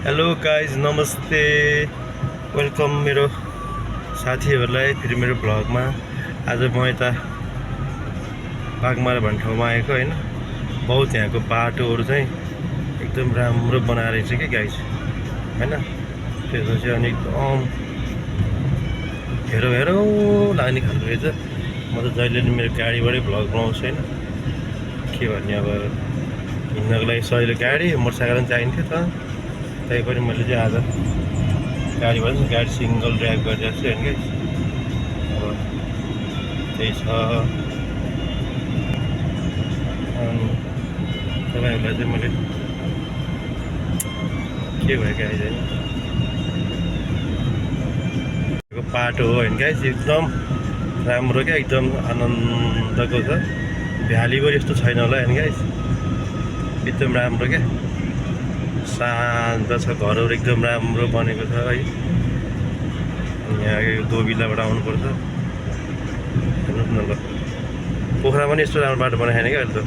Hello guys नमस्ते welcome मेरो साथीहरूलाई फेरि मेरो भ्लगमा। आज म यता बाघमारा भन्ने ठाउँमा आएको होइन। बहुत यहाँको बाटोहरू चाहिँ एकदम राम्रो बनाएर रहेछ कि गाइज होइन। त्यसपछि अनि एकदम हेरौँ हेरौँ लाग्ने खालको रहेछ। म त जहिले पनि मेरो गाडीबाटै भ्लग बनाउँछु होइन। के भन्ने अब हिँड्नको लागि सजिलो गाडी मोटरसाइकल पनि चाहिन्थ्यो त, त्यही पनि मैले चाहिँ आज गाडी सिङ्गल ड्राइभ गरिरहेको छु होइन गाइस। अब त्यही छ। अनि तपाईँहरूलाई चाहिँ मैले के भयो गाइस होइन, बाटो हो होइन गाइस, एकदम राम्रो क्या, एकदम आनन्दको छ। भ्यालीभरि यस्तो छैन होला होइन गाइस, एकदम राम्रो क्या, शान्त छ। घरहरू एकदम राम्रो बनेको छ है। यहाँ दोबिलाबाट आउनुपर्छ। हेर्नुहोस् न ल, पोखरा पनि यस्तो राम्रो बाटो बनाएको छैन क्या अहिले त।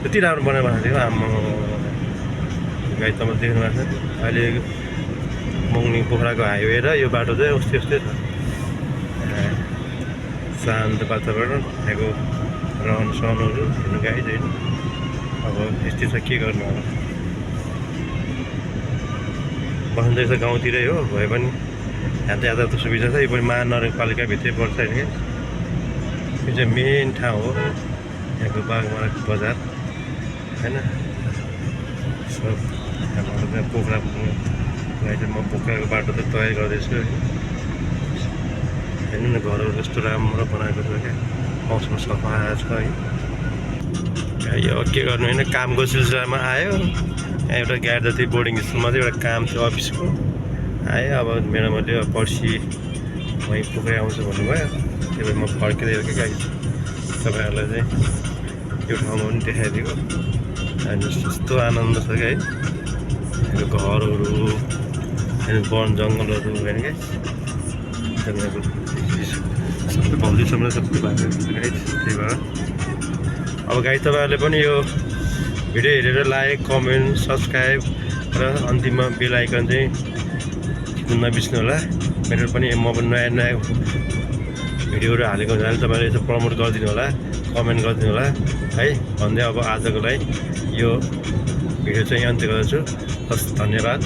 त्यति राम्रो बनाएको थियो आम्मा गाई त देख्नु भएको छ। अहिले मङ्नी पोखराको हाइवे र यो बाटो चाहिँ उस्तै उस्तै छ। शान्त वातावरण, यहाँको रहन सहनहरू हेर्नु गाई छैन। अब यस्तै छ, के गर्नु अब। बस्दै छ गाउँतिरै हो, भए पनि यातायातको सुविधा छ। यो पनि महानगरपालिकाभित्रै पर्छ होइन कि। यो चाहिँ मेन ठाउँ हो यहाँको बाघमाराको बजार होइन। सब हाम्रो पोखरा पुग्नुलाई चाहिँ म पोखराको बाटो चाहिँ तयार गर्दैछु होइन। हेर्नु न घरहरू कस्तो राम्रो बनाएको छ क्या, मौसम सफा छ है। यो के गर्नु होइन, कामको सिलसिलामा आयो। यहाँ एउटा गाडी जति बोर्डिङ स्कुलमा चाहिँ एउटा काम थियो अफिसको आयो। अब म्याडमहरूले पर्सि वहीँ पुगै आउँछु भन्नुभयो, त्यही भएर म फर्किँदै के गाडी तपाईँहरूलाई चाहिँ यो ठाउँमा पनि देखाइदिएको। हेर्नुहोस् कस्तो आनन्द छ क्या है। यो घरहरू, वन जङ्गलहरू होइन क्या, सबै भौतिकसँग सबै भएको गाई। त्यही भएर अब गाई तपाईँहरूले पनि यो भिडियो हेरेर लाइक कमेन्ट सब्सक्राइब र अन्तिममा बेल आइकन चाहिँ थिच्नु नबिर्स्नु होला। मेरो पनि म पनि नयाँ नयाँ भिडियोहरू हालेको हुनाले तपाईँले यसो प्रमोट गरिदिनु होला, कमेन्ट गरिदिनु होला है भन्दै अब आजको लागि यो भिडियो चाहिँ अन्त्य गर्छु। हस्, धन्यवाद।